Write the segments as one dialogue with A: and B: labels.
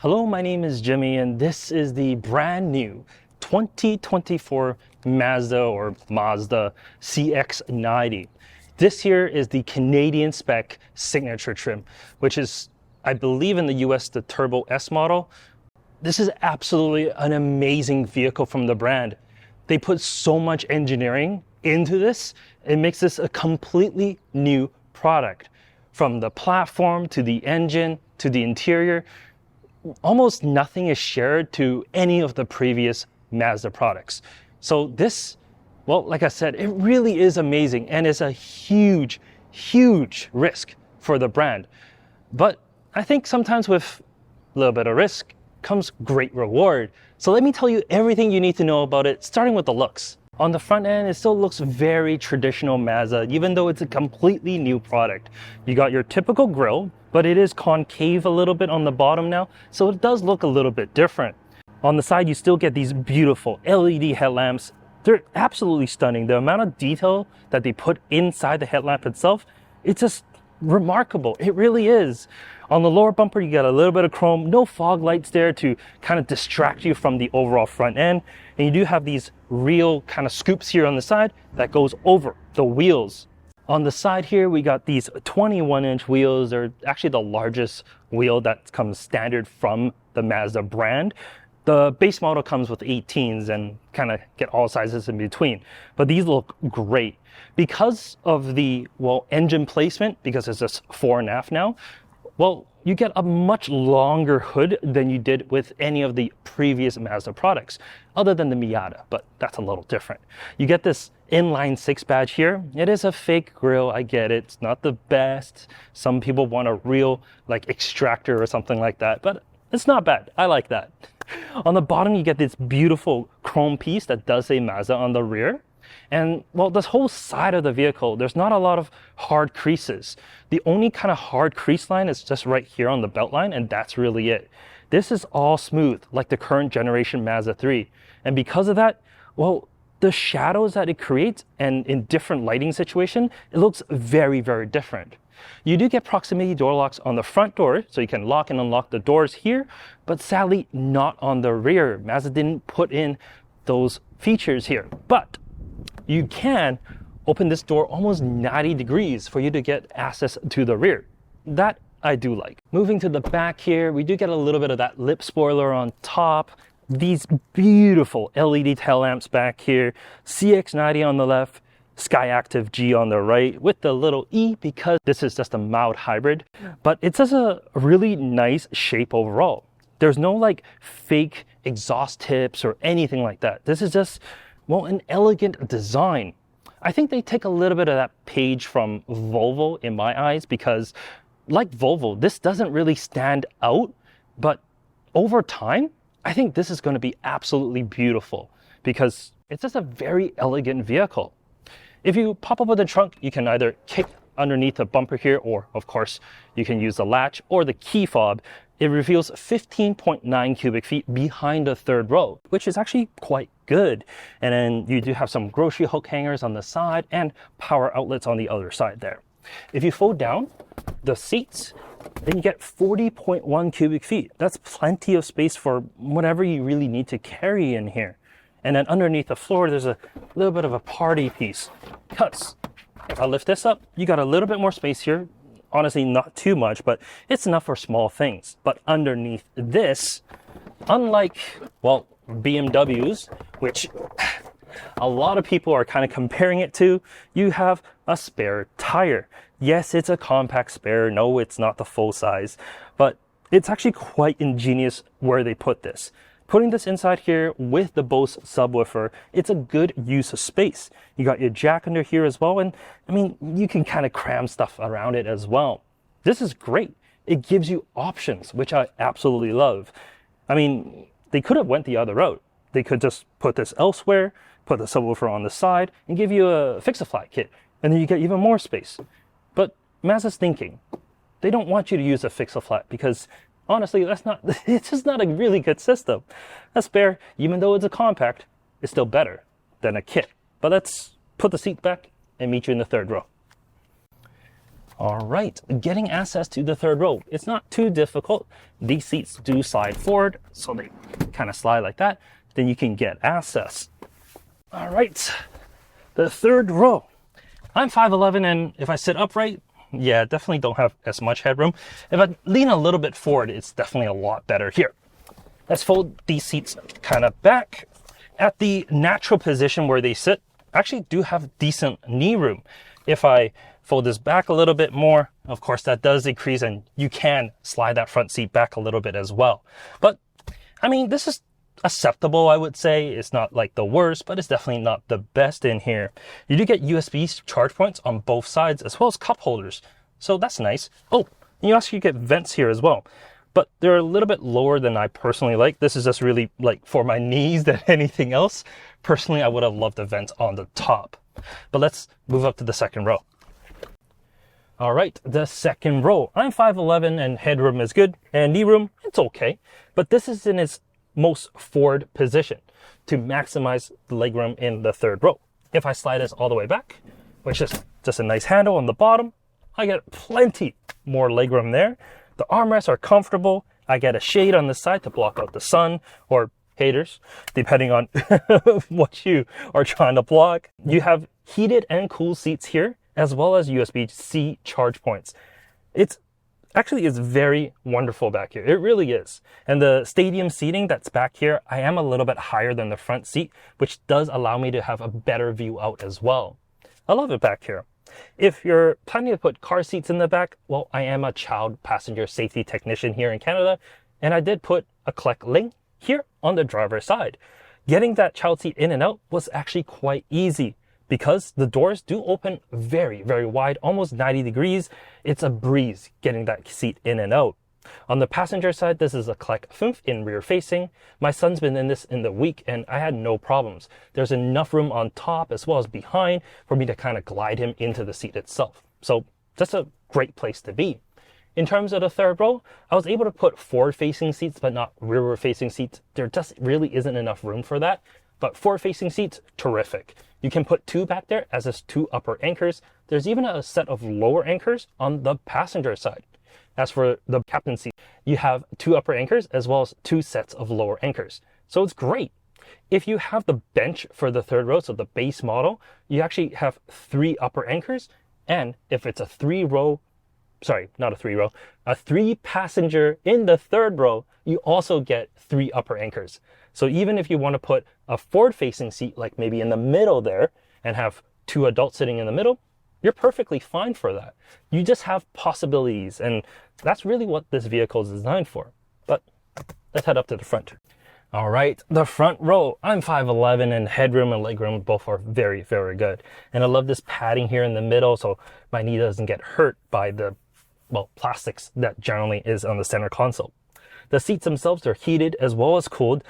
A: Hello, my name is Jimmy, and this is the brand new 2024 Mazda CX-90. This here is the Canadian spec signature trim, which is, I believe in the US, the Turbo S model. This is absolutely an amazing vehicle from the brand. They put so much engineering into this. It makes this a completely new product. From the platform to the engine to the interior, almost nothing is shared to any of the previous Mazda products. So this, well, like I said, it really is amazing and it's a huge, huge risk for the brand. But I think sometimes with a little bit of risk comes great reward. So let me tell you everything you need to know about it, starting with the looks. On the front end, it still looks very traditional Mazda, even though it's a completely new product. You got your typical grille, but it is concave a little bit on the bottom now, so it does look a little bit different. On the side, you still get these beautiful LED headlamps. They're absolutely stunning. The amount of detail that they put inside the headlamp itself, it's just remarkable. It really is. On the lower bumper, you got a little bit of chrome, no fog lights there to kind of distract you from the overall front end. And you do have these real kind of scoops here on the side that goes over the wheels. On the side here, we got these 21-inch wheels. They're actually the largest wheel that comes standard from the Mazda brand. The base model comes with 18s and kind of get all sizes in between. But these look great. Because of the, well, engine placement, because it's just 4.5 now, well, you get a much longer hood than you did with any of the previous Mazda products, other than the Miata, but that's a little different. You get this inline 6 badge here. It is a fake grille, I get it. It's not the best. Some people want a real like extractor or something like that, but it's not bad. I like that. On the bottom, you get this beautiful chrome piece that does say Mazda on the rear. And well, this whole side of the vehicle, there's not a lot of hard creases. The only kind of hard crease line is just right here on the belt line, and that's really it. This is all smooth, like the current generation Mazda 3. And because of that, well, the shadows that it creates and in different lighting situation, it looks very, very different. You do get proximity door locks on the front door, so you can lock and unlock the doors here, but sadly not on the rear. Mazda didn't put in those features here. But you can open this door almost 90 degrees for you to get access to the rear. That I do like. Moving to the back here, we do get a little bit of that lip spoiler on top. These beautiful LED tail lamps back here. CX-90 on the left, Skyactiv G on the right with the little E because this is just a mild hybrid. But it's just a really nice shape overall. There's no like fake exhaust tips or anything like that. This is just, well, an elegant design. I think they take a little bit of that page from Volvo in my eyes because like Volvo, this doesn't really stand out, but over time, I think this is going to be absolutely beautiful because it's just a very elegant vehicle. If you pop open the trunk, you can either kick underneath the bumper here, or of course, you can use the latch or the key fob. It reveals 15.9 cubic feet behind the third row, which is actually quite good. And then you do have some grocery hook hangers on the side and power outlets on the other side there. If you fold down the seats, then you get 40.1 cubic feet. That's plenty of space for whatever you really need to carry in here. And then underneath the floor, there's a little bit of a party piece. Because if I lift this up, you got a little bit more space here. Honestly, not too much, but it's enough for small things. But underneath this, unlike, well, BMWs, which a lot of people are kind of comparing it to, you have a spare tire. Yes, it's a compact spare. No, it's not the full size, but it's actually quite ingenious where they put this. Putting this inside here with the Bose subwoofer, it's a good use of space. You got your jack under here as well, and I mean, you can kind of cram stuff around it as well. This is great. It gives you options, which I absolutely love. I mean, they could have went the other route. They could just put this elsewhere, put the subwoofer on the side, and give you a fix-a-flat kit, and then you get even more space. But Mazda's thinking, they don't want you to use a fix-a-flat because honestly, it's just not a really good system. A spare, even though it's a compact, is still better than a kit. But let's put the seat back and meet you in the third row. All right, getting access to the third row. It's not too difficult. These seats do slide forward, so they kind of slide like that. Then you can get access. All right, the third row. I'm 5'11", and if I sit upright, yeah, definitely don't have as much headroom. If I lean a little bit forward, it's definitely a lot better here. Let's fold these seats kind of back. At the natural position where they sit, I actually do have decent knee room. If I fold this back a little bit more, of course that does decrease, and you can slide that front seat back a little bit as well. But I mean, this is acceptable, I would say. It's not like the worst, but it's definitely not the best in here. You do get USB charge points on both sides as well as cup holders, so that's nice. Oh, you also get vents here as well, but they're a little bit lower than I personally like. This is just really like for my knees than anything else. Personally, I would have loved the vents on the top. But let's move up to the second row. All right, the second row. I'm 5'11", and headroom is good, and knee room, it's okay. But this is in its most forward position to maximize the legroom in the third row. If I slide this all the way back, which is just a nice handle on the bottom, I get plenty more legroom there. The armrests are comfortable. I get a shade on the side to block out the sun, or haters, depending on what you are trying to block. You have heated and cool seats here, as well as USB-C charge points. It's very wonderful back here. It really is. And the stadium seating that's back here, I am a little bit higher than the front seat, which does allow me to have a better view out as well. I love it back here. If you're planning to put car seats in the back, well, I am a child passenger safety technician here in Canada, and I did put a collect link here on the driver's side. Getting that child seat in and out was actually quite easy because the doors do open very, very wide, almost 90 degrees. It's a breeze getting that seat in and out. On the passenger side, this is a collect fünf in rear facing. My son's been in this in the week and I had no problems. There's enough room on top as well as behind for me to kind of glide him into the seat itself. So that's a great place to be. In terms of the third row, I was able to put forward-facing seats, but not rear-facing seats. There just really isn't enough room for that. But forward-facing seats, terrific. You can put two back there as is two upper anchors. There's even a set of lower anchors on the passenger side. As for the captain seat, you have two upper anchors as well as two sets of lower anchors. So it's great. If you have the bench for the third row, so the base model, you actually have three upper anchors. And if it's a a three passenger in the third row, you also get three upper anchors. So even if you want to put a forward facing seat, like maybe in the middle there, and have two adults sitting in the middle, you're perfectly fine for that. You just have possibilities, and that's really what this vehicle is designed for. But let's head up to the front. All right, the front row. I'm 5'11", and headroom and legroom both are very, very good. And I love this padding here in the middle, so my knee doesn't get hurt by the plastics that generally is on the center console. The seats themselves are heated as well as cooled,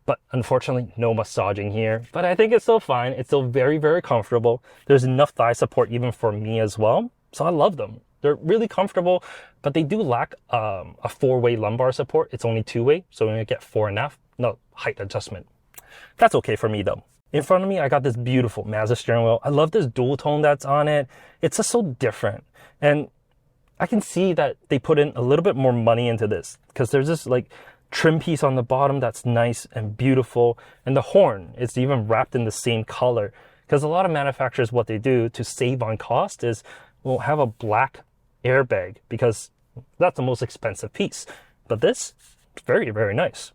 A: but unfortunately no massaging here. But I think it's still fine. It's still very, very comfortable. There's enough thigh support even for me as well. So I love them. They're really comfortable, but they do lack a four-way lumbar support. It's only two-way, so we're gonna get 4.5, height adjustment. That's okay for me though. In front of me, I got this beautiful Mazda steering wheel. I love this dual tone that's on it. It's just so different. And I can see that they put in a little bit more money into this because there's this like trim piece on the bottom that's nice and beautiful. And the horn is even wrapped in the same color because a lot of manufacturers, what they do to save on cost is we'll have a black airbag because that's the most expensive piece. But this is very, very nice.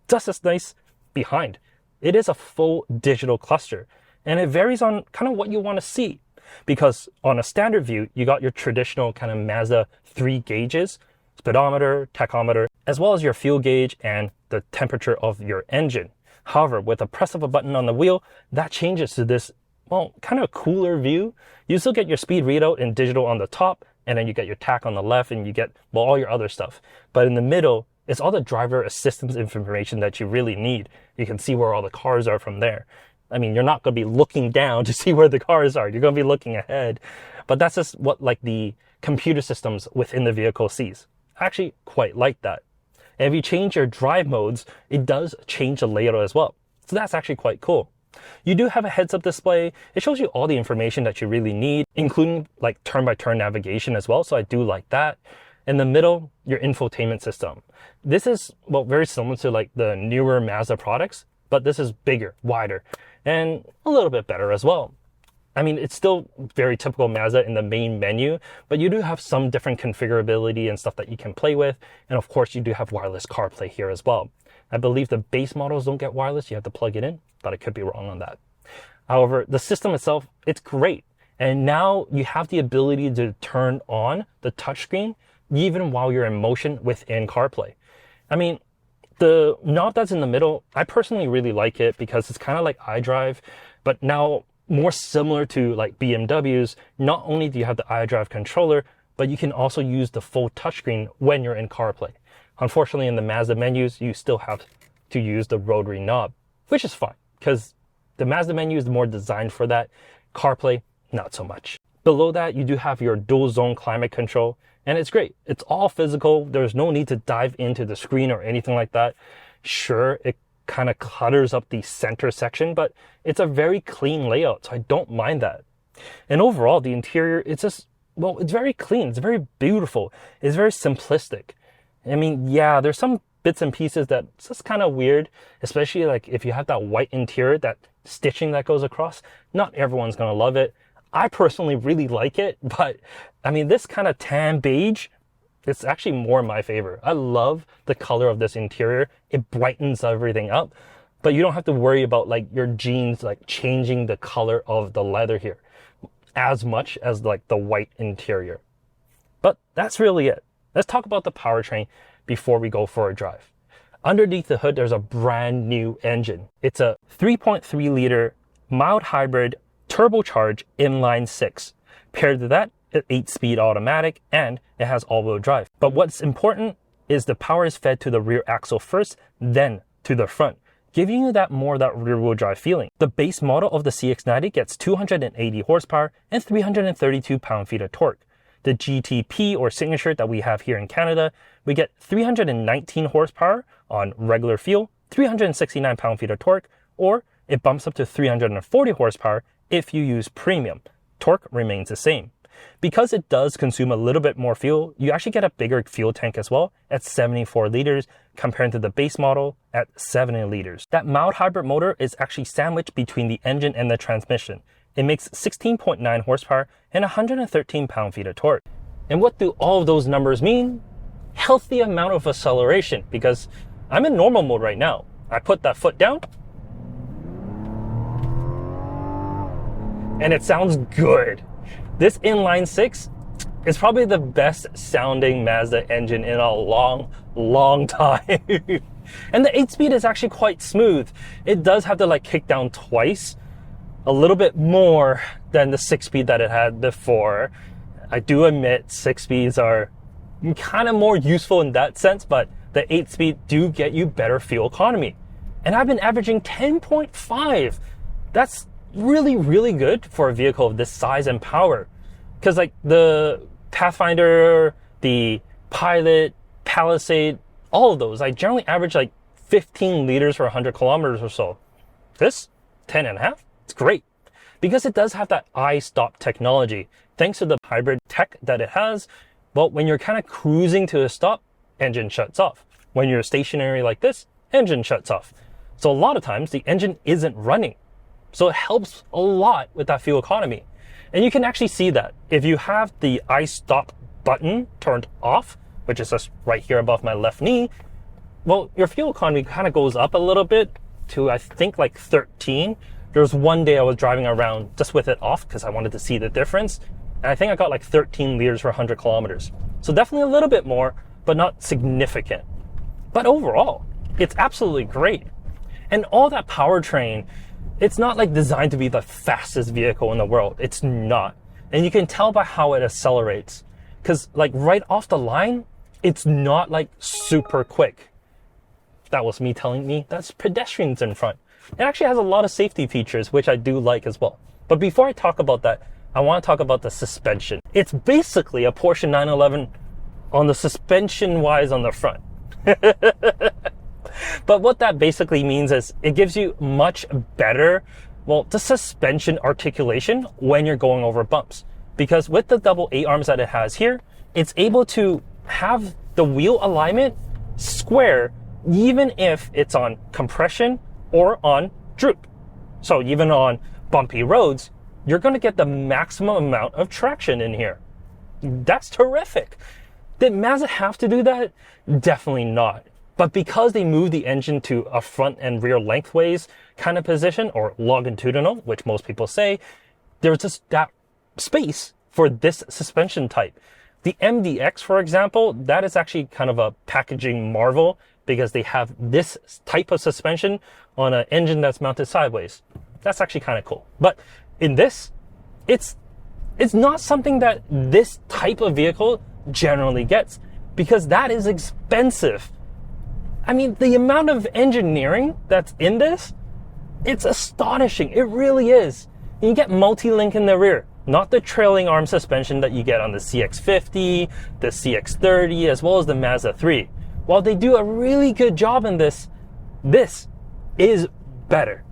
A: Just as nice behind. It is a full digital cluster and it varies on kind of what you want to see. Because on a standard view, you got your traditional kind of Mazda 3 gauges, speedometer, tachometer, as well as your fuel gauge and the temperature of your engine. However, with the press of a button on the wheel, that changes to this, kind of cooler view. You still get your speed readout in digital on the top, and then you get your tach on the left, and you get, all your other stuff. But in the middle, it's all the driver assistance information that you really need. You can see where all the cars are from there. I mean, you're not going to be looking down to see where the cars are. You're going to be looking ahead. But that's just what like the computer systems within the vehicle sees. I actually quite like that. And if you change your drive modes, it does change the layout as well. So that's actually quite cool. You do have a heads-up display. It shows you all the information that you really need, including like turn-by-turn navigation as well. So I do like that. In the middle, your infotainment system. This is, well, very similar to like the newer Mazda products, but this is bigger, wider, and a little bit better as well. I mean, it's still very typical Mazda in the main menu, but you do have some different configurability and stuff that you can play with. And of course, you do have wireless CarPlay here as well. I believe the base models don't get wireless. You have to plug it in, but I could be wrong on that. However, the system itself, it's great. And now you have the ability to turn on the touchscreen even while you're in motion within CarPlay. I mean, the knob that's in the middle, I personally really like it because it's kind of like iDrive, but now more similar to like BMWs. Not only do you have the iDrive controller, but you can also use the full touchscreen when you're in CarPlay. Unfortunately, in the Mazda menus, you still have to use the rotary knob, which is fine because the Mazda menu is more designed for that. CarPlay, not so much. Below that, you do have your dual zone climate control, and it's great. It's all physical. There's no need to dive into the screen or anything like that. Sure, it kind of clutters up the center section, but it's a very clean layout, so I don't mind that. And overall, the interior, it's just, well, it's very clean. It's very beautiful. It's very simplistic. I mean, yeah, there's some bits and pieces that's just kind of weird, especially like if you have that white interior, that stitching that goes across. Not everyone's going to love it. I personally really like it, but I mean, this kind of tan beige, it's actually more in my favor. I love the color of this interior. It brightens everything up, but you don't have to worry about like your jeans like changing the color of the leather here as much as like the white interior. But that's really it. Let's talk about the powertrain before we go for a drive. Underneath the hood, there's a brand new engine. It's a 3.3 liter mild hybrid turbocharged inline 6. Paired to that, an 8-speed automatic, and it has all-wheel drive. But what's important is the power is fed to the rear axle first, then to the front, giving you that rear-wheel drive feeling. The base model of the CX-90 gets 280 horsepower and 332 pound-feet of torque. The GTP or signature that we have here in Canada, we get 319 horsepower on regular fuel, 369 pound-feet of torque, or it bumps up to 340 horsepower if you use premium. Torque remains the same. Because it does consume a little bit more fuel, you actually get a bigger fuel tank as well at 74 liters compared to the base model at 70 liters. That mild hybrid motor is actually sandwiched between the engine and the transmission. It makes 16.9 horsepower and 113 pound-feet of torque. And what do all of those numbers mean? Healthy amount of acceleration, because I'm in normal mode right now. I put that foot down, and it sounds good. This inline 6 is probably the best sounding Mazda engine in a long time. And the 8-speed is actually quite smooth. It does have to like kick down twice, a little bit more than the 6-speed that it had before. I do admit 6 speeds are kind of more useful in that sense, but the 8-speed do get you better fuel economy. And I've been averaging 10.5. That's really good for a vehicle of this size and power. Because like the Pathfinder, the Pilot, Palisade, all of those, I generally average like 15 liters for 100 kilometers or so. This, 10.5, it's great. Because it does have that I-stop technology. Thanks to the hybrid tech that it has, well, when you're kind of cruising to a stop, engine shuts off. When you're stationary like this, engine shuts off. So a lot of times the engine isn't running. So it helps a lot with that fuel economy. And you can actually see that if you have the I-stop button turned off, which is just right here above my left knee, well, your fuel economy kind of goes up a little bit to, I think, like 13. There was one day I was driving around just with it off because I wanted to see the difference. And I think I got like 13 liters for 100 kilometers. So definitely a little bit more, but not significant. But overall, it's absolutely great. And all that powertrain, it's not like designed to be the fastest vehicle in the world. It's not. And you can tell by how it accelerates. Because like right off the line, it's not like super quick. That was me telling me that's pedestrians in front. It actually has a lot of safety features, which I do like as well. But before I talk about that, I want to talk about the suspension. It's basically a Porsche 911 on the suspension-wise on the front. But what that basically means is it gives you much better Well, the suspension articulation when you're going over bumps. Because with the double A-arms that it has here, it's able to have the wheel alignment square even if it's on compression or on droop. So even on bumpy roads, you're going to get the maximum amount of traction in here. That's terrific. Did Mazda have to do that? Definitely not. But because they moved the engine to a front and rear lengthways kind of position, or longitudinal, which most people say, there's just that space for this suspension type. The MDX, for example, that is actually kind of a packaging marvel because they have this type of suspension on an engine that's mounted sideways. That's actually kind of cool. But in this, it's not something that this type of vehicle generally gets because that is expensive. I mean, the amount of engineering that's in this, it's astonishing. It really is. You get multi-link in the rear, not the trailing arm suspension that you get on the CX-50, the CX-30, as well as the Mazda 3. While they do a really good job in this, this is better.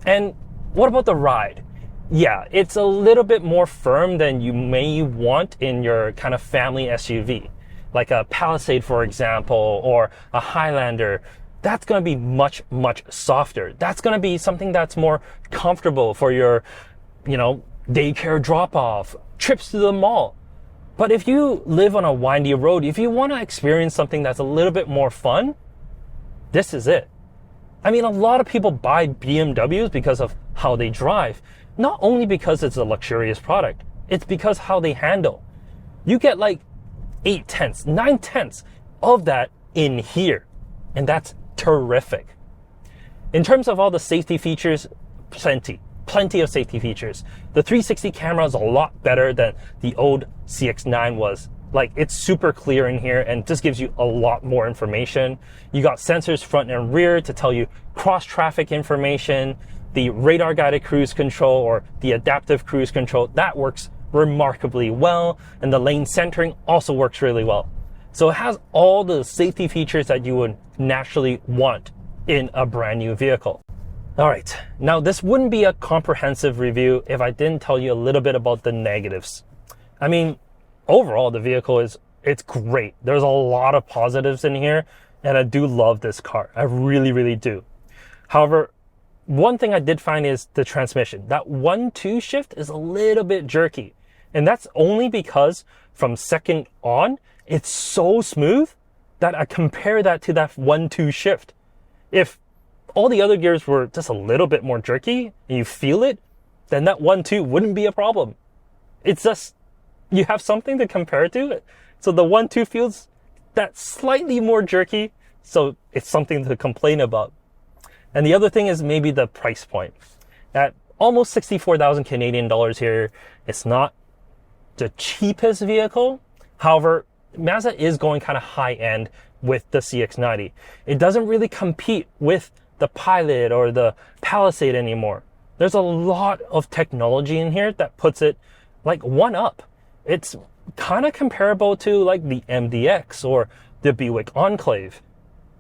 A: And what about the ride? Yeah, it's a little bit more firm than you may want in your kind of family SUV. Like a Palisade, for example, or a Highlander. That's going to be much, much softer. That's going to be something that's more comfortable for your, daycare drop-off, trips to the mall. But if you live on a windy road, if you want to experience something that's a little bit more fun, this is it. I mean, a lot of people buy BMWs because of how they drive. Not only because it's a luxurious product, it's because how they handle. You get like 8/10, 9/10 of that in here. And that's terrific. In terms of all the safety features, plenty of safety features. The 360 camera is a lot better than the old CX-9 was. Like, it's super clear in here and just gives you a lot more information. You got sensors front and rear to tell you cross-traffic information. The radar guided cruise control or the adaptive cruise control, that works remarkably well. And the lane centering also works really well. So it has all the safety features that you would naturally want in a brand new vehicle. All right, now this wouldn't be a comprehensive review if I didn't tell you a little bit about the negatives. I mean, overall, the vehicle it's great. There's a lot of positives in here, and I do love this car. I really, really do. However, one thing I did find is the transmission. That 1-2 shift is a little bit jerky, and that's only because from second on, it's so smooth that I compare that to that 1-2 shift. If all the other gears were just a little bit more jerky and you feel it, then that 1-2 wouldn't be a problem. It's just, you have something to compare it to. So the 1-2 feels that slightly more jerky, so it's something to complain about. And the other thing is maybe the price point. At almost 64,000 Canadian dollars here, it's not the cheapest vehicle. However, Mazda is going kind of high end with the CX-90. It doesn't really compete with the Pilot or the Palisade anymore. There's a lot of technology in here that puts it like one up. It's kind of comparable to like the MDX or the Buick Enclave.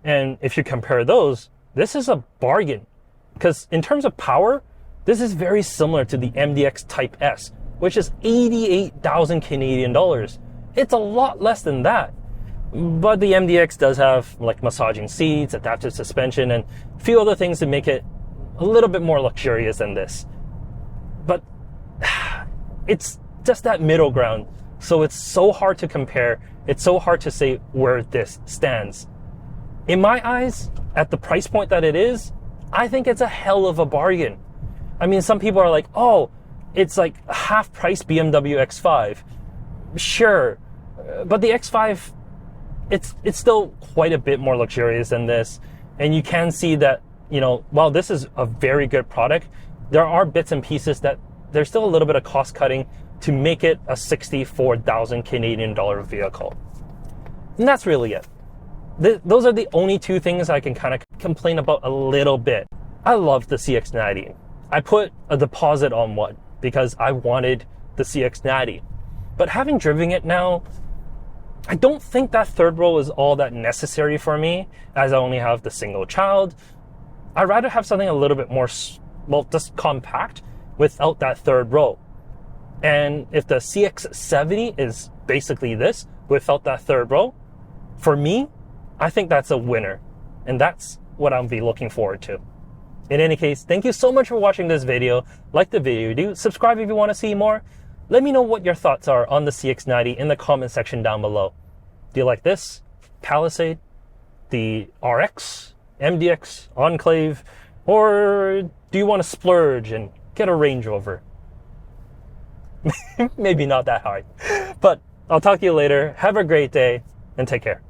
A: And if you compare those, this is a bargain. Because in terms of power, this is very similar to the MDX Type S, which is 88,000 Canadian dollars. It's a lot less than that. But the MDX does have like massaging seats, adaptive suspension, and a few other things to make it a little bit more luxurious than this. But it's just that middle ground. So it's so hard to compare. It's so hard to say where this stands. In my eyes, at the price point that it is, I think it's a hell of a bargain. I mean, some people are like, oh, it's like half price BMW X5. Sure, but the X5, it's still quite a bit more luxurious than this. And you can see that, while this is a very good product, there are bits and pieces that there's still a little bit of cost cutting to make it a 64,000 Canadian dollar vehicle. And that's really it. Those are the only two things I can kind of complain about a little bit. I love the CX-90. I put a deposit on one because I wanted the CX-90. But having driven it now, I don't think that third row is all that necessary for me, as I only have the single child. I'd rather have something a little bit more well, just compact without that third row. And if the CX-90 is basically this without that third row, for me, I think that's a winner. And that's what I'll be looking forward to. In any case, thank you so much for watching this video. Like the video, do subscribe if you want to see more. Let me know what your thoughts are on the CX-90 in the comment section down below. Do you like this Palisade, the RX, MDX, Enclave, or do you want to splurge and get a Range Rover? Maybe not that hard. But I'll talk to you later. Have a great day and take care.